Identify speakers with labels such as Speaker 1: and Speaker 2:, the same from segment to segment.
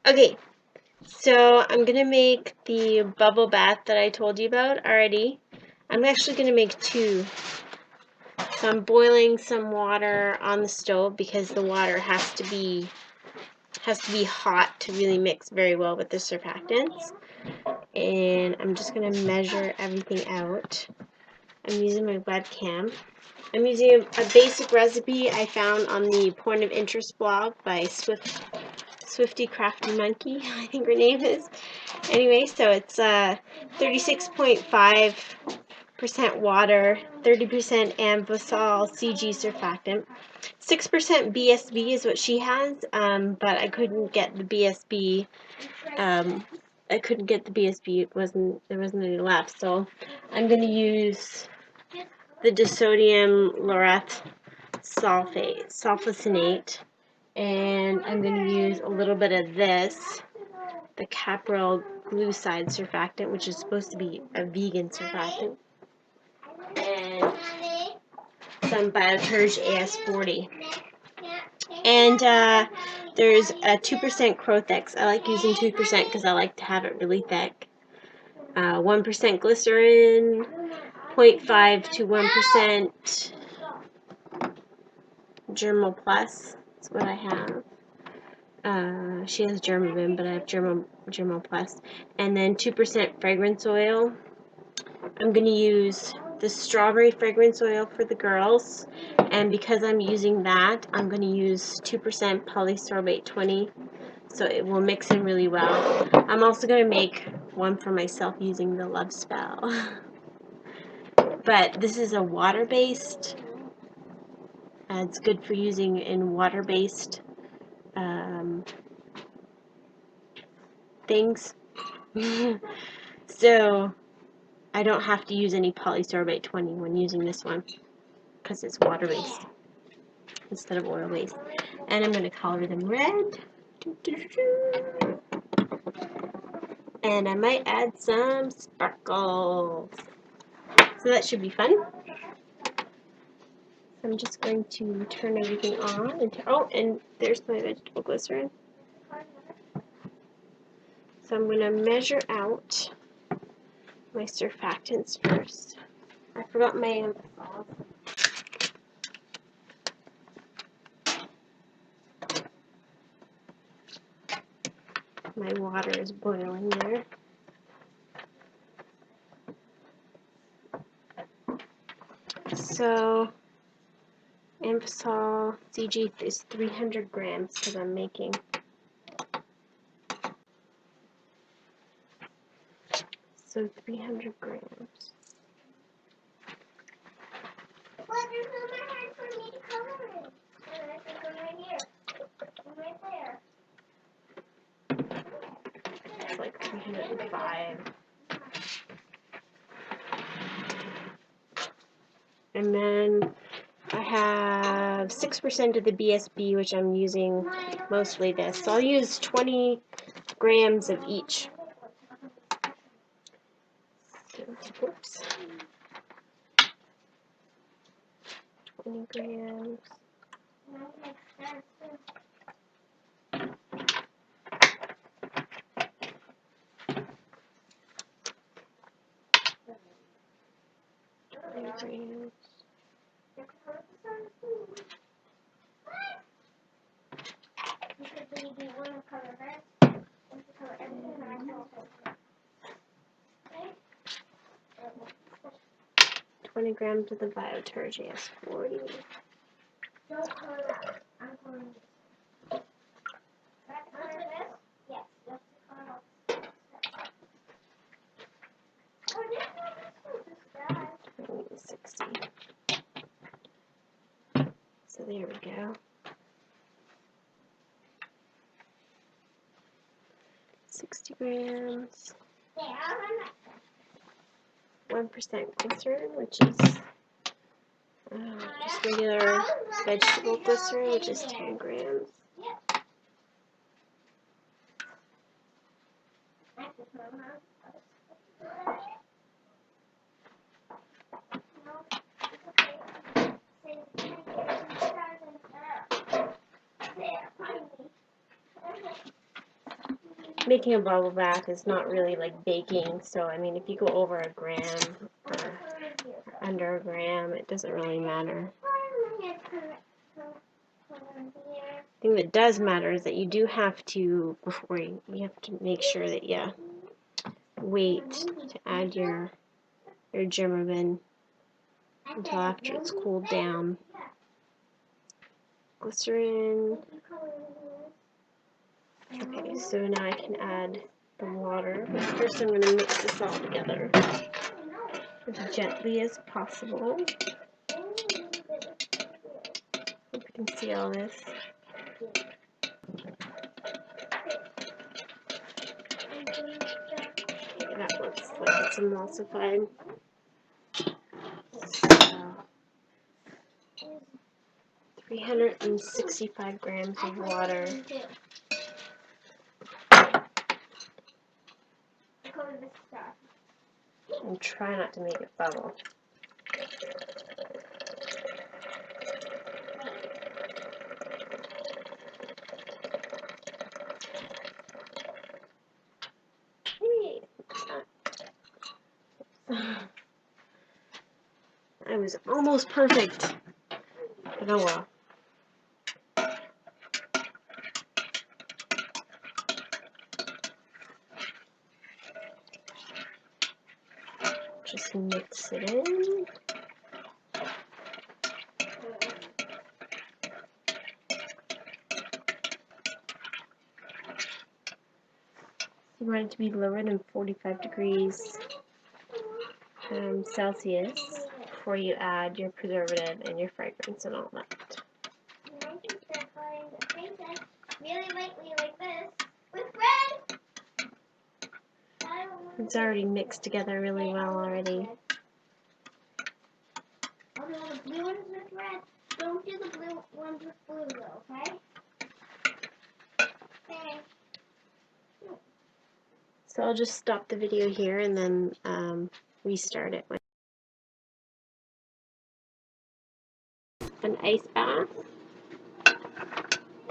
Speaker 1: Okay, so I'm gonna make the bubble bath that I told you about already. I'm actually gonna make two. So I'm boiling some water on the stove because the water has to be hot to really mix very well with the surfactants. And I'm just gonna measure everything out. I'm using my webcam. I'm using a basic recipe I found on the Point of Interest blog by Swifty Crafty Monkey, I think her name is. Anyway, so it's 36.5% water, 30% Anbesol CG surfactant. 6% BSB is what she has, but I couldn't get the BSB. I couldn't get the BSB. There wasn't any left, so I'm going to use the disodium laureth sulfosinate, and I'm going to use a little bit of this, the Capril glucide surfactant, which is supposed to be a vegan surfactant, and some Bioturge AS40. And there's a 2% Crothex. I like using 2% because I like to have it really thick. 1% glycerin, 0.5 to 1% Germal Plus. That's what I have. She has Germavim, but I have Germal Plus. And then 2% fragrance oil. I'm going to use the strawberry fragrance oil for the girls. And because I'm using that, I'm going to use 2% polysorbate 20. So it will mix in really well. I'm also going to make one for myself using the Love Spell. But this is a water-based. It's good for using in water-based things. So I don't have to use any polysorbate 20 when using this one because it's water-based instead of oil-based. And I'm going to color them red. And I might add some sparkles. So that should be fun. I'm just going to turn everything on. And there's my vegetable glycerin. So I'm going to measure out my surfactants first. I forgot my Anbesol. My water is boiling there. So Anbesol CG is 300 grams because I'm making. So 300 grams.
Speaker 2: Well, there's no more time for me to color it. And I think I'm right here. I'm right there.
Speaker 1: It's like 305. And then I have 6% of the BSB, which I'm using mostly this. So I'll use 20 grams of each. Oops. 20 grams. 20 grams.
Speaker 2: Because we want to color that.
Speaker 1: 20 grams of the Bioturge AS40.
Speaker 2: Don't color that. I'm coloring this. That color this? Yes, that's the color. Oh, this one is
Speaker 1: 60. So there we go. 60 grams.
Speaker 2: there. I'll run that.
Speaker 1: 1% glycerin, which is just regular vegetable glycerin, which is 10 grams.
Speaker 2: Yep. That's the color, huh? No, it's okay. There, finally.
Speaker 1: making a bubble bath is not really like baking. So, I mean, if you go over a gram or under a gram, it doesn't really matter. The thing that does matter is that you do have to, before you have to make sure that you wait to add your Germamin until after it's cooled down. Glycerin. Okay, so now I can add the water. But first I'm going to mix this all together as gently as possible. Hope you can see all this. Okay, that looks like it's emulsified. So, 365 grams of water. And try not to make it bubble. I was almost perfect, but oh well. Just mix it in. You want it to be lower than 45 degrees Celsius before you add your preservative and your fragrance and all that. It's already mixed together really well already.
Speaker 2: I'll do the blue ones with red. Don't do the blue ones with blue though, okay? Okay.
Speaker 1: So I'll just stop the video here and then restart it. An ice bath,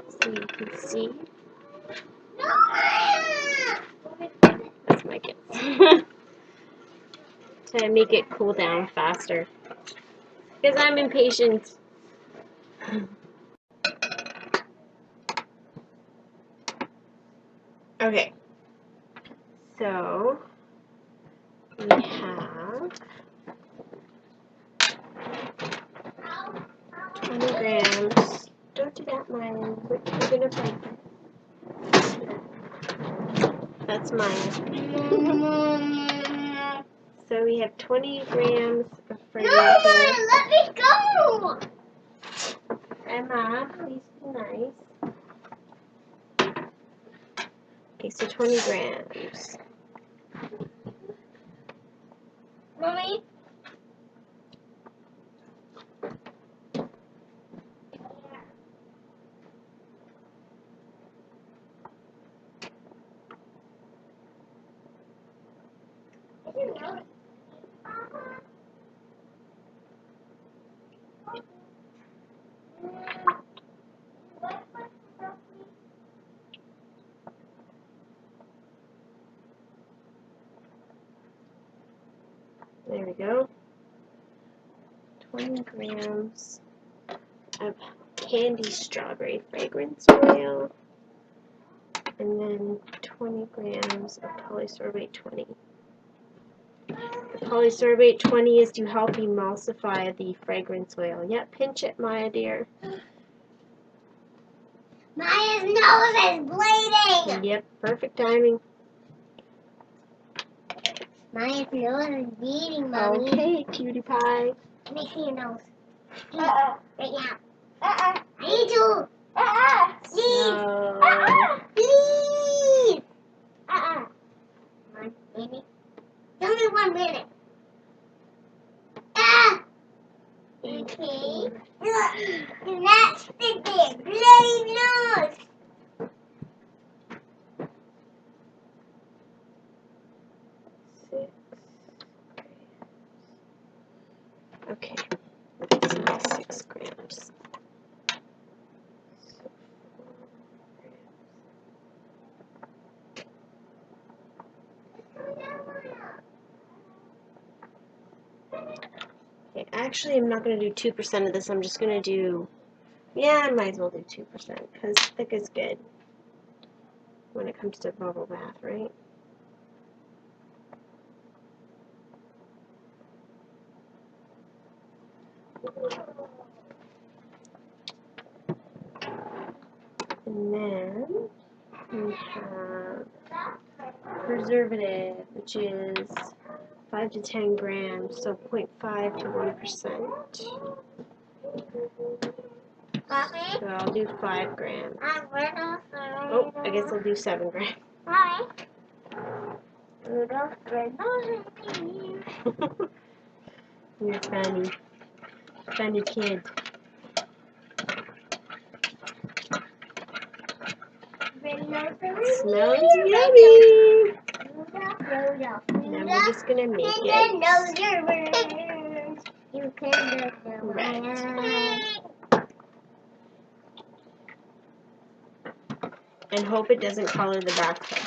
Speaker 1: so you can see. That's my kids. To make it cool down faster. Because I'm impatient. Okay. So we have 20 grams. Don't do that, Maya. We're gonna fight. That's Maya. So we have 20 grams of fragrance.
Speaker 2: No, let me go!
Speaker 1: Emma, please be nice. Okay, so 20 grams.
Speaker 2: Mommy?
Speaker 1: There we go. 20 grams of candy strawberry fragrance oil. And then 20 grams of polysorbate 20. The polysorbate 20 is to help emulsify the fragrance oil. Yeah, pinch it, Maya dear.
Speaker 2: Maya's nose is bleeding!
Speaker 1: Yep, perfect timing.
Speaker 2: Maya's nose is bleeding, Mommy.
Speaker 1: Okay, cutie pie.
Speaker 2: Let me see your nose. Please. Right now. I need to. Please.
Speaker 1: So,
Speaker 2: Please. Come on, baby. Give me 1 minute. Okay. Look, that's the big bloody nose.
Speaker 1: okay, that's 6 grams. Okay, actually, I'm not going to do 2% of this. I'm just going to do, yeah, I might as well do 2% because thick is good when it comes to bubble bath, right? And then we have preservative, which is 5 to 10 grams, so 0.5 to 1%. So I'll do 5 grams. Oh, I guess I'll do 7 grams. You're funny. Funny kid. Smells yummy. Now we're just gonna make it red. And hope it doesn't color the bathtub.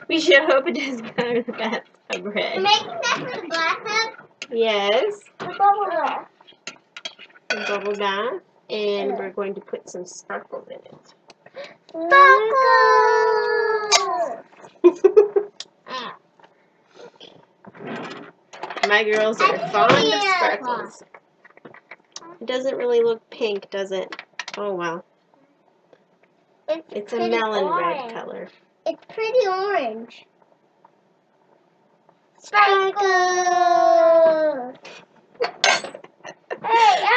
Speaker 1: We should hope it doesn't color the bathtub red.
Speaker 2: You're making that for the bathtub?
Speaker 1: Yes.
Speaker 2: The bubble bath.
Speaker 1: The bubble bath. And we're going to put some sparkles in it. My girls are fond of sparkles. It doesn't really look pink, does it? Oh well. It's a melon red color.
Speaker 2: It's pretty orange. Sparkles!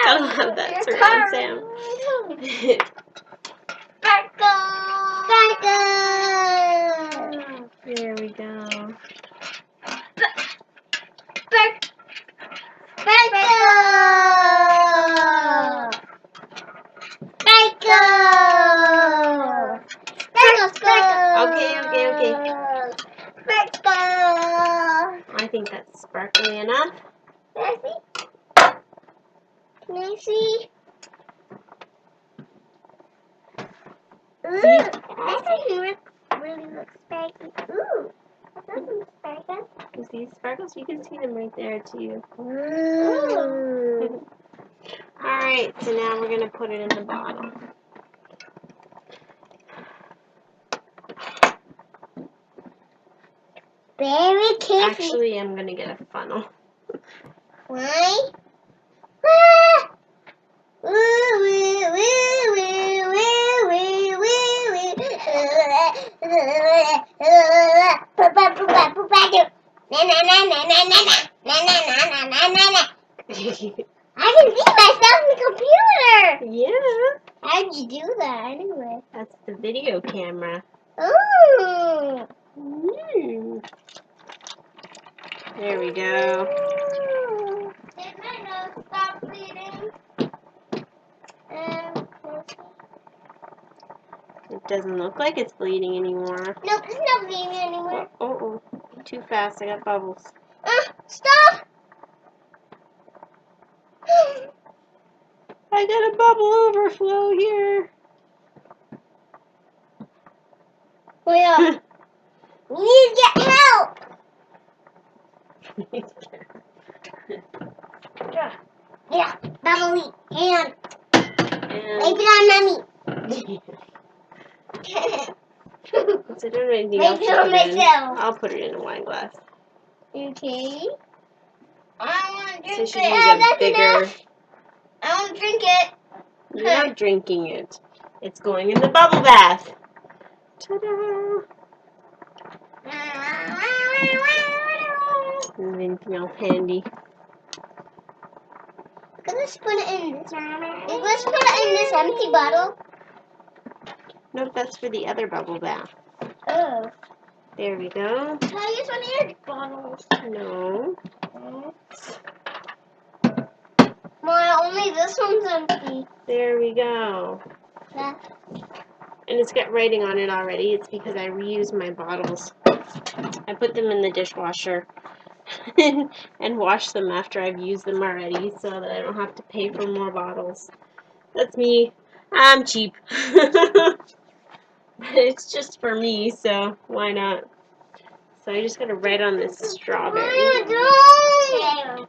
Speaker 1: Don't have that surround sound.
Speaker 2: Sparkles! Sparkles!
Speaker 1: There we go. Okay. I think that's sparkly enough.
Speaker 2: Can I see? Ooh, that really looks sparkly. Ooh, that doesn't sparkle.
Speaker 1: You see sparkles? You can see them right there too.
Speaker 2: Ooh.
Speaker 1: Alright, so now we're going to put it in the bottle.
Speaker 2: Very carefully.
Speaker 1: Actually, I'm going to get a funnel.
Speaker 2: Why? I can see myself in the computer.
Speaker 1: Yeah.
Speaker 2: How'd you do that anyway?
Speaker 1: That's the video camera.
Speaker 2: Ooh.
Speaker 1: There we go.
Speaker 2: Did my nose stop bleeding?
Speaker 1: It doesn't look like it's bleeding anymore.
Speaker 2: Nope, it's not bleeding anymore.
Speaker 1: Oh. Too fast. I got bubbles.
Speaker 2: Stop!
Speaker 1: I got a bubble overflow here.
Speaker 2: Well, we need to get help. Yeah, bubbly hand. Leave it on mommy.
Speaker 1: Is it anything
Speaker 2: Leave
Speaker 1: else
Speaker 2: it
Speaker 1: to
Speaker 2: on
Speaker 1: put in?
Speaker 2: myself.
Speaker 1: I'll put it in a wine glass.
Speaker 2: Okay. I want to
Speaker 1: So
Speaker 2: drink
Speaker 1: should
Speaker 2: it.
Speaker 1: use a bigger.
Speaker 2: I want to drink it.
Speaker 1: You're not drinking it. It's going in the bubble bath. Ta-da! Anything else handy?
Speaker 2: Let's put it in this. Let's put it in this empty bottle.
Speaker 1: Nope, that's for the other bubble bath.
Speaker 2: Oh.
Speaker 1: There we go.
Speaker 2: Can I use one of your bottles?
Speaker 1: No.
Speaker 2: Well, only this one's empty.
Speaker 1: There we go.
Speaker 2: Yeah.
Speaker 1: And it's got writing on it already. It's because I reuse my bottles. I put them in the dishwasher and wash them after I've used them already so that I don't have to pay for more bottles. That's me. I'm cheap. But it's just for me, so why not? So I just gotta write on this strawberry.
Speaker 2: No!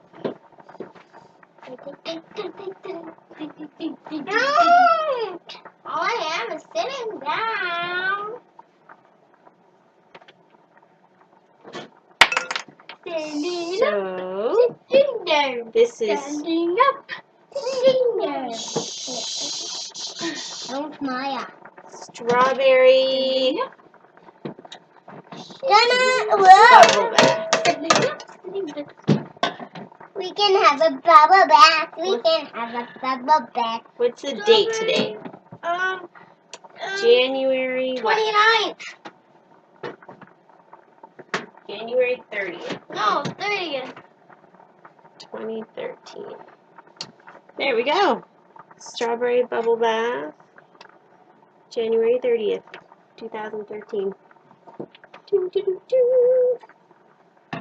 Speaker 2: Don't! All I am is sitting down. Standing up,
Speaker 1: So
Speaker 2: sitting down.
Speaker 1: this is
Speaker 2: Standing up, sitting down. Don't Maya.
Speaker 1: strawberry
Speaker 2: Bubble
Speaker 1: bubble bath.
Speaker 2: We can have a bubble bath. We can have a bubble bath.
Speaker 1: What's the date today? January what?
Speaker 2: 29th.
Speaker 1: January 30th,
Speaker 2: No, 30th.
Speaker 1: 2013. There we go. Strawberry bubble bath. January 30th, 2013. Doo, doo, doo, doo. So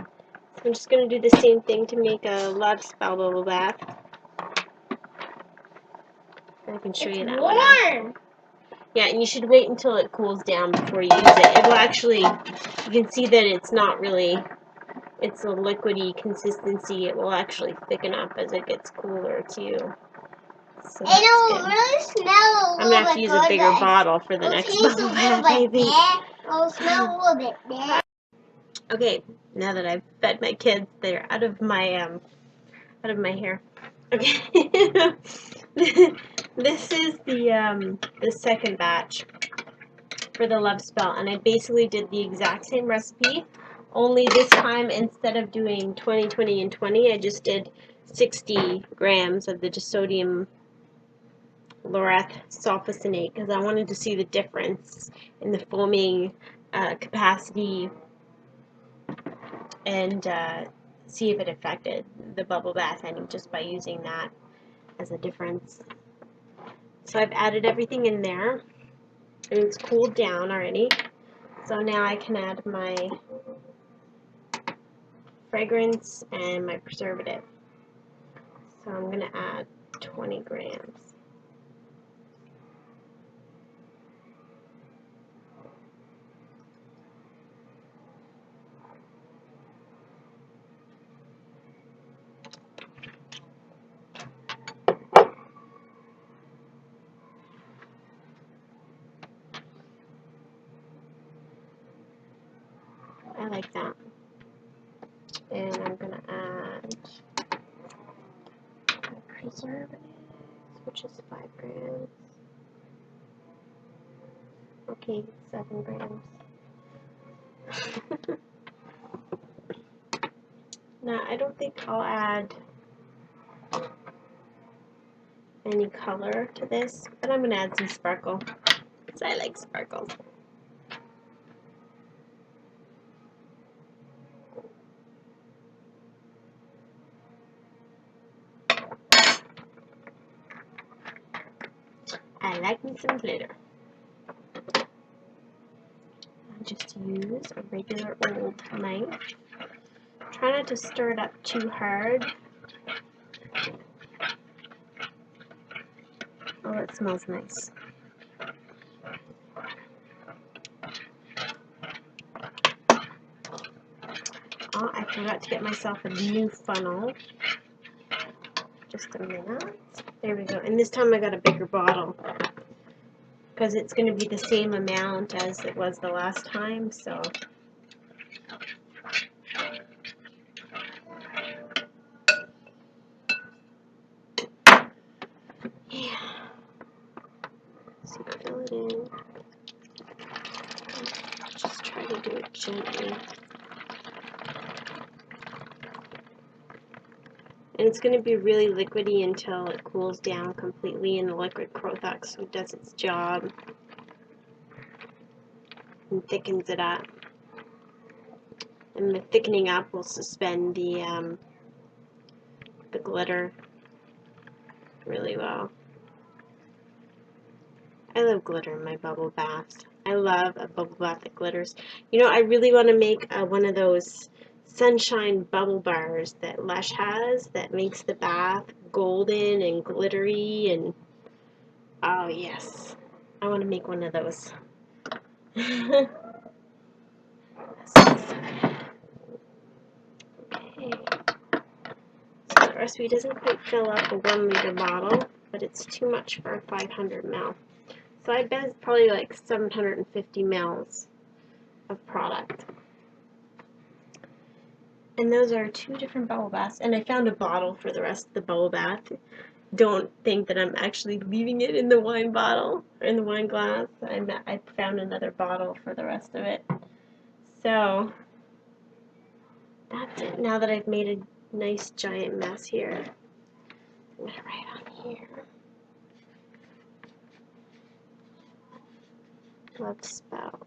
Speaker 1: I'm just going to do the same thing to make a love spell bubble bath. I can show you that one.
Speaker 2: Warm.
Speaker 1: Yeah, and you should wait until it cools down before you use it. It will actually, you can see that it's not really, it's a liquidy consistency. It will actually thicken up as it gets cooler too. So that's
Speaker 2: It'll
Speaker 1: good.
Speaker 2: really smell a
Speaker 1: I'm going
Speaker 2: little
Speaker 1: to have to use a bigger bottle for the next bubble bath, I think.
Speaker 2: It'll smell a little bit bad.
Speaker 1: Okay, now that I've fed my kids, they're out of my hair. Okay. This is the second batch for the love spell, and I basically did the exact same recipe, only this time instead of doing 20, 20, and 20, I just did 60 grams of the disodium laureth sulfosinate because I wanted to see the difference in the foaming capacity and see if it affected the bubble bath any just by using that as a difference. So I've added everything in there, and it's cooled down already. So now I can add my fragrance and my preservative. So I'm going to add 20 grams. I like that. And I'm going to add my preservative, which is 5 grams. Okay, 7 grams. Now, I don't think I'll add any color to this, but I'm going to add some sparkle, because I like sparkles. I like me some glitter. I'll just use a regular old knife. Try not to stir it up too hard. Oh, it smells nice. Oh, I forgot to get myself a new funnel. Just a minute. There we go. And this time I got a bigger bottle because it's going to be the same amount as it was the last time, so. Yeah. So fill it in. Just try to do it gently. And it's going to be really liquidy until it cools down completely and the liquid Crothox does its job and thickens it up. And the thickening up will suspend the glitter really well. I love glitter in my bubble baths. I love a bubble bath that glitters. You know, I really want to make one of those sunshine bubble bars that Lush has that makes the bath golden and glittery and oh yes, I want to make one of those. So excited. recipe doesn't quite fill up a 1 liter bottle, but it's too much for a 500 ml. So I bet it's probably like 750 mLs of product. And those are 2 different bubble baths. And I found a bottle for the rest of the bubble bath. Don't think that I'm actually leaving it in the wine bottle or in the wine glass. I found another bottle for the rest of it. So that's it. Now that I've made a nice giant mess here, I'm gonna write on here. Love spell.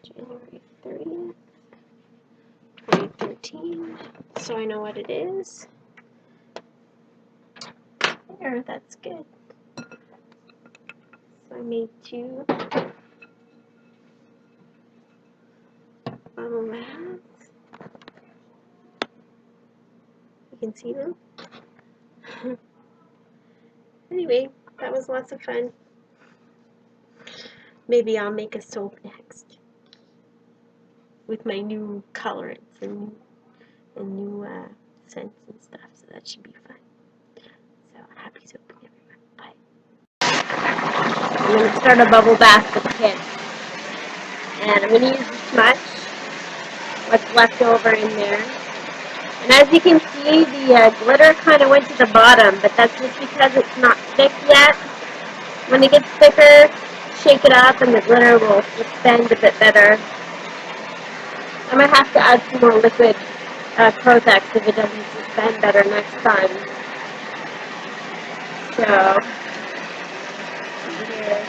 Speaker 1: January 30th, 2013. So I know what it is. There, that's good. So I made 2 bubble baths. You can see them. Anyway, that was lots of fun. Maybe I'll make a soap next with my new colorants and new scents and stuff, so that should be fun. So happy soaping, everyone. Bye. I'm going to start a bubble bath for the kids. And I'm going to use this much, what's left over in there. And as you can see, the glitter kind of went to the bottom, but that's just because it's not thick yet. When it gets thicker, shake it up and the glitter will suspend a bit better. I might have to add some more liquid Protex if it doesn't suspend better next time. So, here.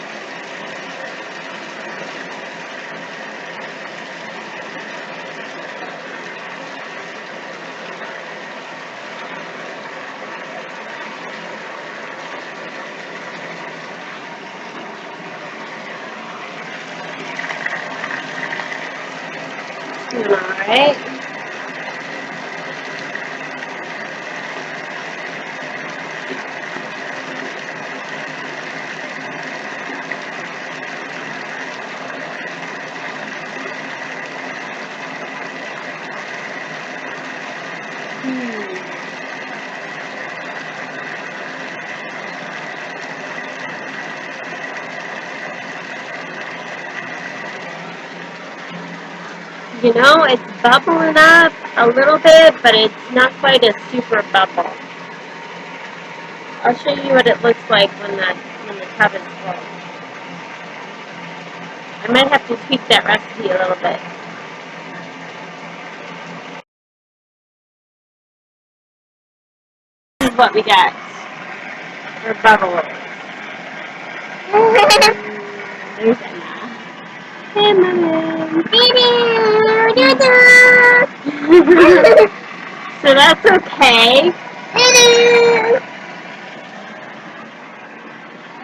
Speaker 1: Alright. You know, it's bubbling up a little bit, but it's not quite a super bubble. I'll show you what it looks like when the tub is full. I might have to tweak that recipe a little bit. This is what we got for bubbles. There's Emma. Hey, Mama. So that's okay.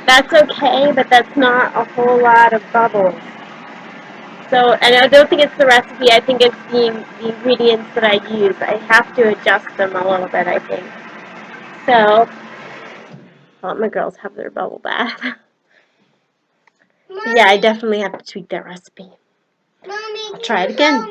Speaker 1: That's okay, but that's not a whole lot of bubbles. So, and I don't think it's the recipe, I think it's the ingredients that I use. I have to adjust them a little bit, I think. So, I'll let my girls have their bubble bath. Yeah, I definitely have to tweak that recipe. I'll try it again.